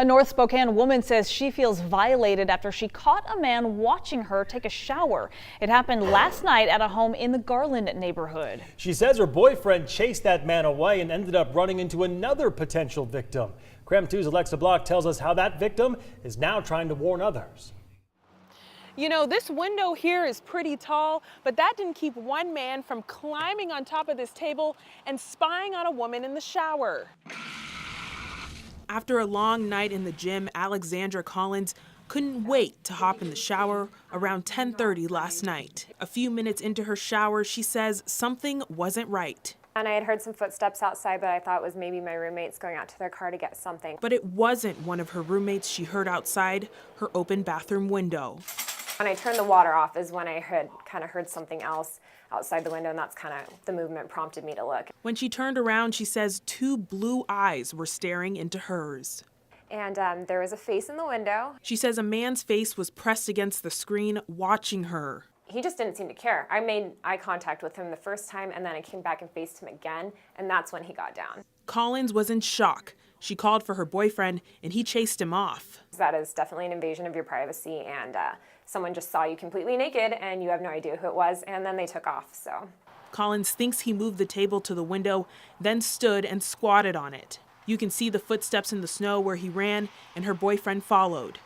A North Spokane woman says she feels violated after she caught a man watching her take a shower. It happened last night at a home in the Garland neighborhood. She says her boyfriend chased that man away and ended up running into another potential victim. KREM 2's Alexa Block tells us how that victim is now trying to warn others. You know, this window here is pretty tall, but that didn't keep one man from climbing on top of this table and spying on a woman in the shower. After a long night in the gym, Alexandra Collins couldn't wait to hop in the shower around 10:30 last night. A few minutes into her shower, she says something wasn't right. And I had heard some footsteps outside, but I thought it was maybe my roommates going out to their car to get something. But it wasn't one of her roommates she heard outside her open bathroom window. When I turned the water off is when I had kind of heard something else outside the window, and that's kind of the movement prompted me to look. When she turned around, she says two blue eyes were staring into hers. And there was a face in the window. She says a man's face was pressed against the screen, watching her. He just didn't seem to care. I made eye contact with him the first time, and then I came back and faced him again, and that's when he got down. Collins was in shock. She called for her boyfriend, and he chased him off. That is definitely an invasion of your privacy, and someone just saw you completely naked, and you have no idea who it was, and then they took off, so. Collins thinks he moved the table to the window, then stood and squatted on it. You can see the footsteps in the snow where he ran, and her boyfriend followed.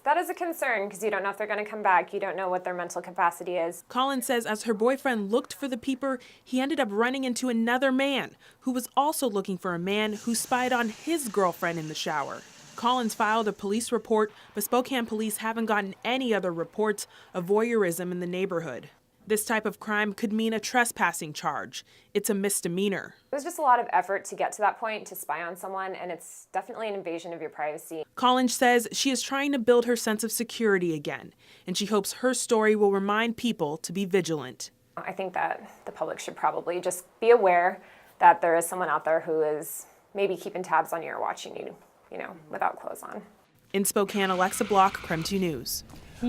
That is a concern because you don't know if they're going to come back. You don't know what their mental capacity is. Collins says as her boyfriend looked for the peeper, he ended up running into another man who was also looking for a man who spied on his girlfriend in the shower. Collins filed a police report, but Spokane police haven't gotten any other reports of voyeurism in the neighborhood. This type of crime could mean a trespassing charge. It's a misdemeanor. It was just a lot of effort to get to that point, to spy on someone, and it's definitely an invasion of your privacy. Collins says she is trying to build her sense of security again, and she hopes her story will remind people to be vigilant. I think that the public should probably just be aware that there is someone out there who is maybe keeping tabs on you or watching you, without clothes on. In Spokane, Alexa Block, KREM 2 News.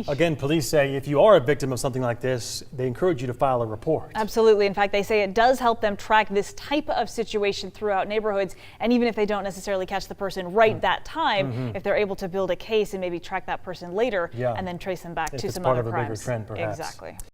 Again, police say if you are a victim of something like this, they encourage you to file a report. Absolutely. In fact, they say it does help them track this type of situation throughout neighborhoods. And even if they don't necessarily catch the person right that time, if they're able to build a case and maybe track that person later and then trace them back to some other crimes. If it's part of a bigger trend, perhaps. Exactly.